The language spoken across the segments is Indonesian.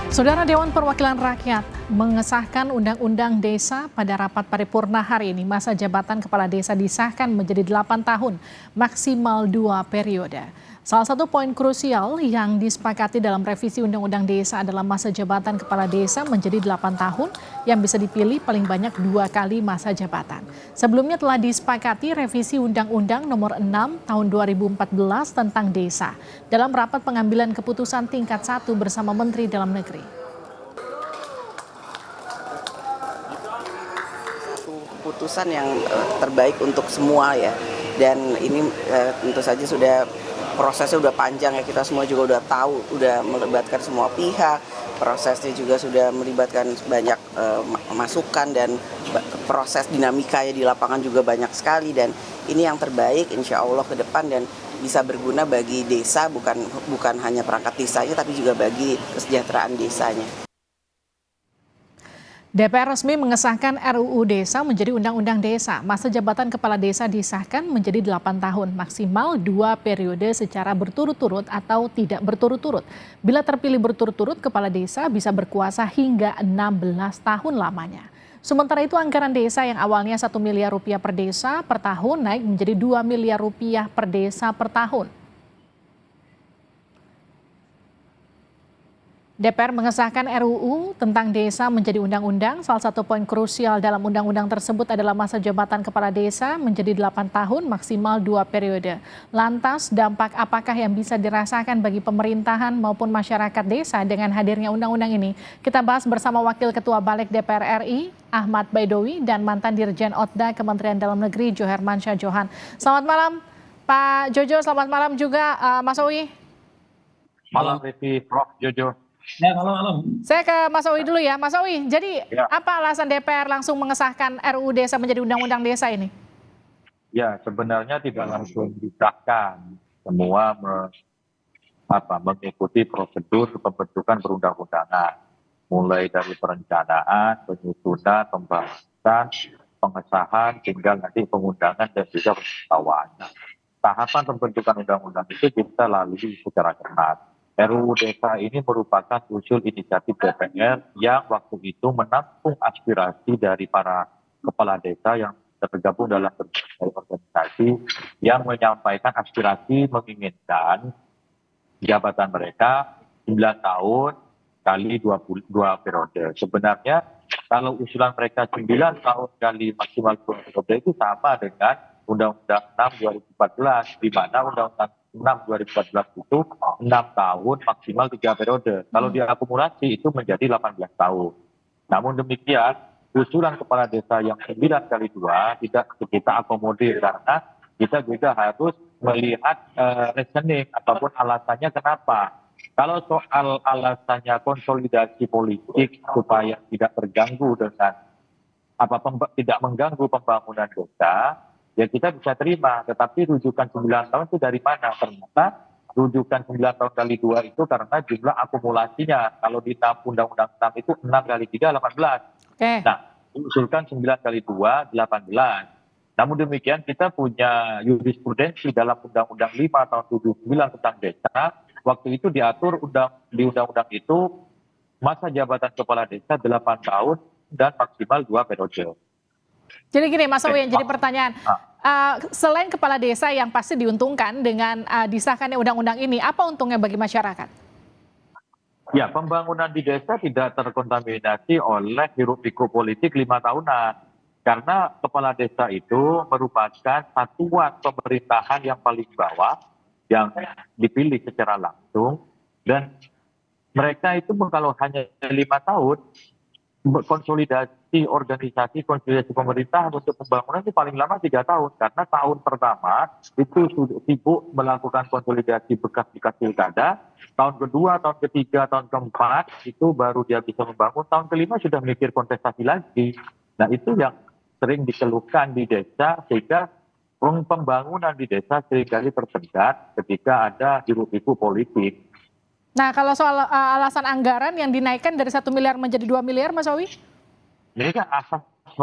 Saudara Dewan Perwakilan Rakyat mengesahkan Undang-Undang Desa pada rapat paripurna hari ini. Masa jabatan kepala desa disahkan menjadi 8 tahun, maksimal 2 periode. Salah satu poin krusial yang disepakati dalam revisi Undang-Undang Desa adalah masa jabatan kepala desa menjadi 8 tahun yang bisa dipilih paling banyak 2 kali masa jabatan. Sebelumnya telah disepakati revisi Undang-Undang Nomor 6 Tahun 2014 tentang desa dalam rapat pengambilan keputusan tingkat 1 bersama Menteri Dalam Negeri. Keputusan yang terbaik untuk semua ya, dan ini tentu saja prosesnya udah panjang ya, kita semua juga udah tahu, udah melibatkan semua pihak, prosesnya juga sudah melibatkan banyak masukan dan proses dinamika ya di lapangan juga banyak sekali, dan ini yang terbaik insya Allah ke depan dan bisa berguna bagi desa, bukan hanya perangkat desanya tapi juga bagi kesejahteraan desanya. DPR resmi mengesahkan RUU Desa menjadi Undang-Undang Desa. Masa jabatan kepala desa disahkan menjadi 8 tahun, maksimal 2 periode secara berturut-turut atau tidak berturut-turut. Bila terpilih berturut-turut, kepala desa bisa berkuasa hingga 16 tahun lamanya. Sementara itu anggaran desa yang awalnya 1 miliar rupiah per desa per tahun naik menjadi 2 miliar rupiah per desa per tahun. DPR mengesahkan RUU tentang desa menjadi undang-undang. Salah satu poin krusial dalam undang-undang tersebut adalah masa jabatan kepala desa menjadi 8 tahun maksimal 2 periode. Lantas dampak apakah yang bisa dirasakan bagi pemerintahan maupun masyarakat desa dengan hadirnya undang-undang ini? Kita bahas bersama Wakil Ketua Balik DPR RI, Ahmad Baidowi, dan mantan Dirjen Otda Kementerian Dalam Negeri, Johermansyah Johan. Selamat malam Pak Jojo, selamat malam juga Mas Owi. Malam Ricky, Prof. Jojo. Ya, malam. Saya ke Mas Owi dulu ya. Mas Owi, jadi apa alasan DPR langsung mengesahkan RUU Desa menjadi Undang-Undang Desa ini? Ya, sebenarnya tidak langsung disahkan. Semua mengikuti prosedur pembentukan perundang-undangan. Mulai dari perencanaan, penyusunan, pembahasan, pengesahan, hingga nanti pengundangan dan juga pemberitahuan. Tahapan pembentukan undang-undang itu kita lalui secara cermat. RUU Desa ini merupakan usul inisiatif DPR yang waktu itu menampung aspirasi dari para kepala desa yang tergabung dalam berbagai organisasi yang menyampaikan aspirasi menginginkan jabatan mereka 9 tahun kali 22 periode. Sebenarnya kalau usulan mereka 9 tahun kali maksimal 2 periode itu sama dengan Undang-Undang 6 2014, di mana Undang-Undang 6 2014 itu 6 tahun maksimal 3 periode. Kalau diakumulasi itu menjadi 18 tahun. Namun demikian, usulan kepala desa yang 9 kali 2 tidak kita akomodir karena kita juga harus melihat reasoning ataupun alasannya kenapa. Kalau soal alasannya konsolidasi politik supaya tidak terganggu dengan tidak mengganggu pembangunan desa, ya kita bisa terima, tetapi rujukan 9 tahun itu dari mana? Ternyata rujukan 9 tahun kali 2 itu karena jumlah akumulasinya. Kalau di Undang-Undang 6 itu 6 kali 3, 18. Oke. Nah, diusulkan 9 kali 2, 18. Namun demikian kita punya jurisprudensi dalam Undang-Undang 5 tahun 79 tentang desa. Waktu itu diatur di Undang-Undang itu masa jabatan kepala desa 8 tahun dan maksimal 2 periode. Jadi gini Mas Owi, yang jadi pertanyaan, selain kepala desa yang pasti diuntungkan dengan disahkannya undang-undang ini, apa untungnya bagi masyarakat? Ya, pembangunan di desa tidak terkontaminasi oleh hiruk-pikuk politik 5 tahunan. Karena kepala desa itu merupakan satuan pemerintahan yang paling bawah, yang dipilih secara langsung, dan mereka itu kalau hanya 5 tahun, konsolidasi organisasi, konsolidasi pemerintahan untuk pembangunan itu paling lama 3 tahun. Karena tahun pertama itu sudah sibuk melakukan konsolidasi bekas-bekas pilkada. Tahun kedua, tahun ketiga, tahun keempat itu baru dia bisa membangun. Tahun kelima sudah mikir kontestasi lagi. Nah itu yang sering dikeluhkan di desa, sehingga pembangunan di desa seringkali tersendat ketika ada hiruk-pikuk politik. Nah, kalau soal alasan anggaran yang dinaikkan dari 1 miliar menjadi 2 miliar, Mas Owi? Ini kan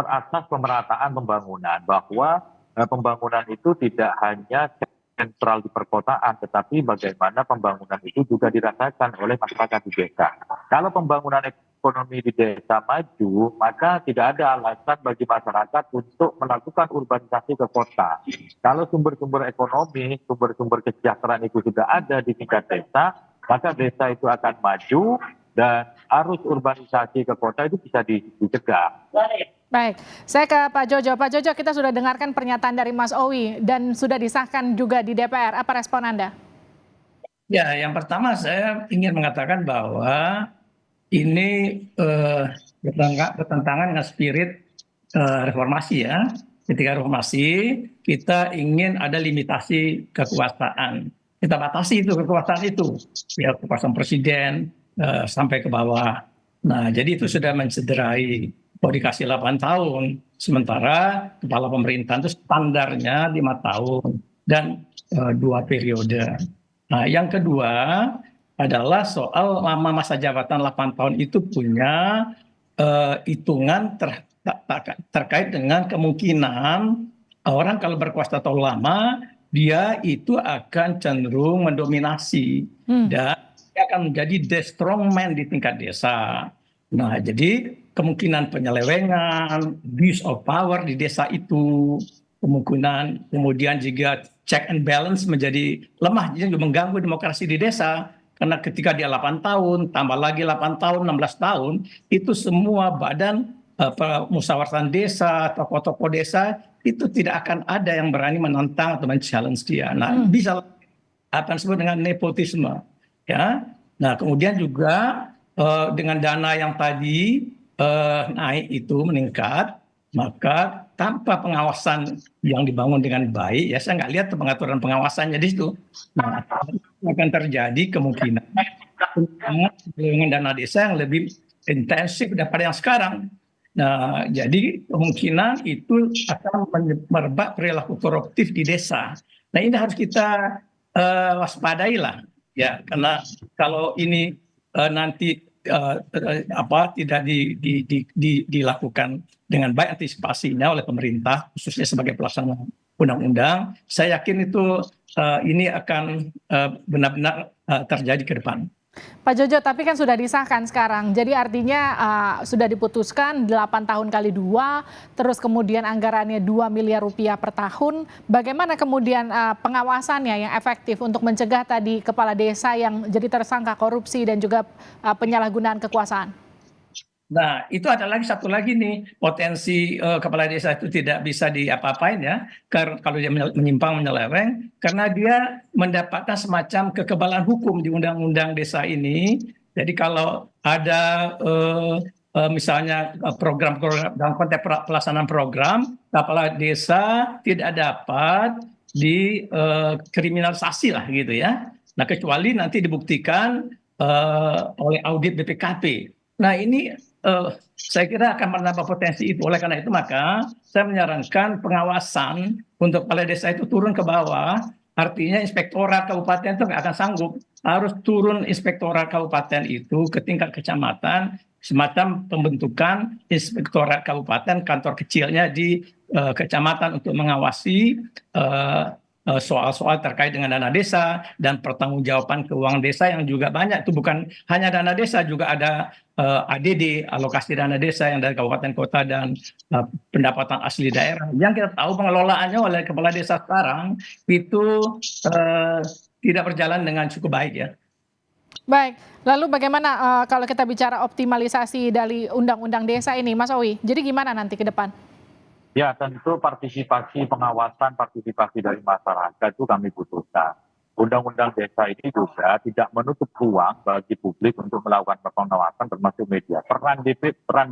asas pemerataan pembangunan, bahwa pembangunan itu tidak hanya sentral di perkotaan, tetapi bagaimana pembangunan itu juga dirasakan oleh masyarakat di desa. Kalau pembangunan ekonomi di desa maju, maka tidak ada alasan bagi masyarakat untuk melakukan urbanisasi ke kota. Kalau sumber-sumber ekonomi, sumber-sumber kesejahteraan itu sudah ada di tingkat desa, maka desa itu akan maju dan arus urbanisasi ke kota itu bisa dicegah. Baik, saya ke Pak Jojo. Pak Jojo, kita sudah dengarkan pernyataan dari Mas Owi dan sudah disahkan juga di DPR. Apa respon Anda? Ya, yang pertama saya ingin mengatakan bahwa ini bertentangan dengan spirit reformasi ya. Ketika reformasi, kita ingin ada limitasi kekuasaan. Kita batasi itu kekuasaan itu, ya kekuasaan presiden sampai ke bawah. Nah, jadi itu sudah mencederai. Mau dikasih 8 tahun, sementara kepala pemerintahan itu standarnya 5 tahun dan 2 periode. Nah, yang kedua adalah soal lama masa jabatan 8 tahun itu punya hitungan terkait dengan kemungkinan orang kalau berkuasa terlalu lama, dia itu akan cenderung mendominasi dan dia akan menjadi the strong man di tingkat desa. Nah, jadi kemungkinan penyelewengan, abuse of power di desa itu, kemungkinan kemudian juga check and balance menjadi lemah, jadi mengganggu demokrasi di desa. Karena ketika dia 8 tahun, tambah lagi 8 tahun, 16 tahun, itu semua badan musyawaratan desa, tokoh-tokoh desa, itu tidak akan ada yang berani menentang atau men-challenge dia. Nah, bisa apa yang disebut dengan nepotisme. Ya. Nah, kemudian juga dengan dana yang tadi naik itu meningkat, maka tanpa pengawasan yang dibangun dengan baik, ya saya nggak lihat pengaturan pengawasannya di situ. Nah, akan terjadi kemungkinan dengan dana desa yang lebih intensif daripada yang sekarang. Nah, jadi kemungkinan itu akan merebak perilaku koruptif di desa. Nah, ini harus kita waspadai lah, ya, karena kalau ini nanti tidak dilakukan dengan baik antisipasinya oleh pemerintah khususnya sebagai pelaksana undang-undang, saya yakin itu ini akan benar-benar terjadi ke depan. Pak Jojo, tapi kan sudah disahkan sekarang, jadi artinya sudah diputuskan 8 tahun kali 2, terus kemudian anggarannya 2 miliar rupiah per tahun. Bagaimana kemudian pengawasannya yang efektif untuk mencegah tadi kepala desa yang jadi tersangka korupsi dan juga penyalahgunaan kekuasaan? Nah, itu ada lagi satu lagi nih, potensi kepala desa itu tidak bisa diapa-apain ya, kalau dia menyimpang menyeleweng, karena dia mendapatkan semacam kekebalan hukum di undang-undang desa ini. Jadi kalau ada misalnya program dalam konteks pelaksanaan program, kepala desa tidak dapat dikriminalisasi lah gitu ya. Nah, kecuali nanti dibuktikan oleh audit BPKP. Nah, ini saya kira akan menambah potensi itu. Oleh karena itu maka saya menyarankan pengawasan untuk kepala desa itu turun ke bawah. Artinya inspektorat kabupaten itu nggak akan sanggup. Harus turun inspektorat kabupaten itu ke tingkat kecamatan, semacam pembentukan inspektorat kabupaten, kantor kecilnya di kecamatan untuk mengawasi soal-soal terkait dengan dana desa dan pertanggungjawaban keuangan desa yang juga banyak. Itu bukan hanya dana desa, juga ada ADD, alokasi dana desa yang dari kabupaten kota dan pendapatan asli daerah. Yang kita tahu pengelolaannya oleh kepala desa sekarang itu tidak berjalan dengan cukup baik ya. Baik, lalu bagaimana kalau kita bicara optimalisasi dari undang-undang desa ini, Mas Owi? Jadi gimana nanti ke depan? Ya, tentu partisipasi pengawasan, partisipasi dari masyarakat itu kami butuhkan. Undang-undang desa ini juga tidak menutup ruang bagi publik untuk melakukan pengawasan termasuk media. Peran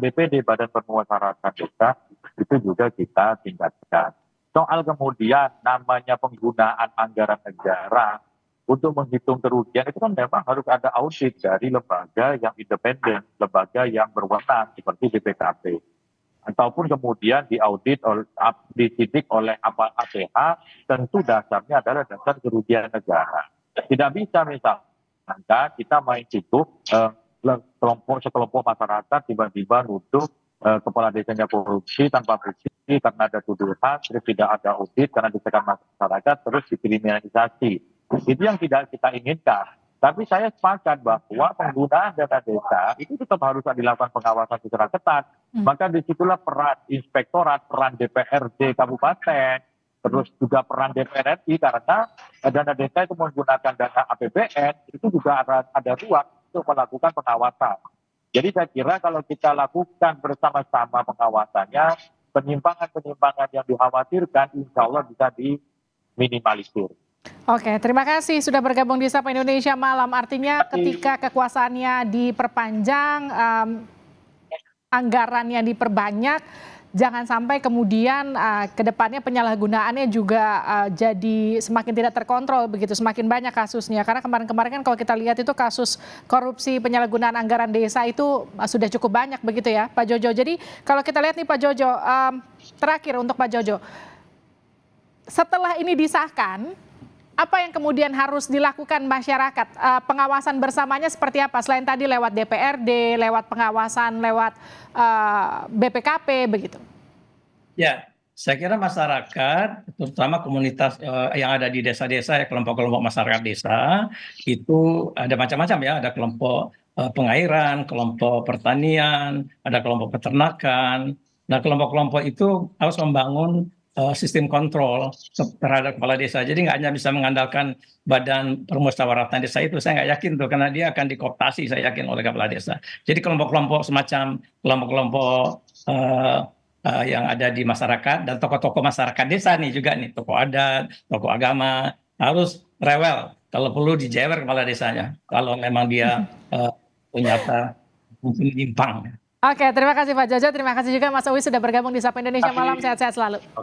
BPD, Badan Permusyawaratan Desa, itu juga kita tingkatkan. Soal kemudian namanya penggunaan anggaran negara untuk menghitung kerugian, itu kan memang harus ada audit dari lembaga yang independen, lembaga yang berwenang seperti BPKP. Ataupun kemudian diaudit disidik oleh APH, tentu dasarnya adalah dasar kerugian negara. Tidak bisa misalnya kita main cukup sekelompok masyarakat tiba-tiba nuduh kepala desanya korupsi tanpa bukti karena ada tuduhan, terus tidak ada audit karena ditekan masyarakat, terus dikriminalisasi. Itu yang tidak kita inginkan. Tapi saya sepakat bahwa penggunaan dana desa itu tetap harus dilakukan pengawasan secara ketat. Maka disitulah peran inspektorat, peran DPRD kabupaten, terus juga peran DPR RI, karena dana desa itu menggunakan dana APBN, itu juga ada ruang untuk melakukan pengawasan. Jadi saya kira kalau kita lakukan bersama-sama pengawasannya, penyimpangan-penyimpangan yang dikhawatirkan insya Allah bisa diminimalisir. Oke, terima kasih sudah bergabung di Sapa Indonesia Malam. Artinya ketika kekuasaannya diperpanjang, anggarannya diperbanyak, jangan sampai kemudian ke depannya penyalahgunaannya juga jadi semakin tidak terkontrol begitu, semakin banyak kasusnya. Karena kemarin-kemarin kan kalau kita lihat itu kasus korupsi penyalahgunaan anggaran desa itu sudah cukup banyak begitu ya Pak Jojo. Jadi kalau kita lihat nih Pak Jojo, terakhir untuk Pak Jojo, setelah ini disahkan, apa yang kemudian harus dilakukan masyarakat? Pengawasan bersamanya seperti apa? Selain tadi lewat DPRD, lewat pengawasan, lewat BPKP, begitu. Ya, saya kira masyarakat, terutama komunitas yang ada di desa-desa, kelompok-kelompok masyarakat desa, itu ada macam-macam ya. Ada kelompok pengairan, kelompok pertanian, ada kelompok peternakan. Nah, kelompok-kelompok itu harus membangun sistem kontrol terhadap kepala desa. Jadi nggak hanya bisa mengandalkan badan permusyawaratan desa itu, saya nggak yakin tuh, karena dia akan dikooptasi saya yakin oleh kepala desa. Jadi kelompok-kelompok semacam kelompok-kelompok yang ada di masyarakat dan tokoh-tokoh masyarakat desa nih juga nih, tokoh adat, tokoh agama, harus rewel kalau perlu dijewer kepala desanya kalau memang dia ternyata mungkin menyimpang. Oke, terima kasih Pak Jojo, terima kasih juga Mas Uwi sudah bergabung di Sapa Indonesia Malam, sehat-sehat selalu.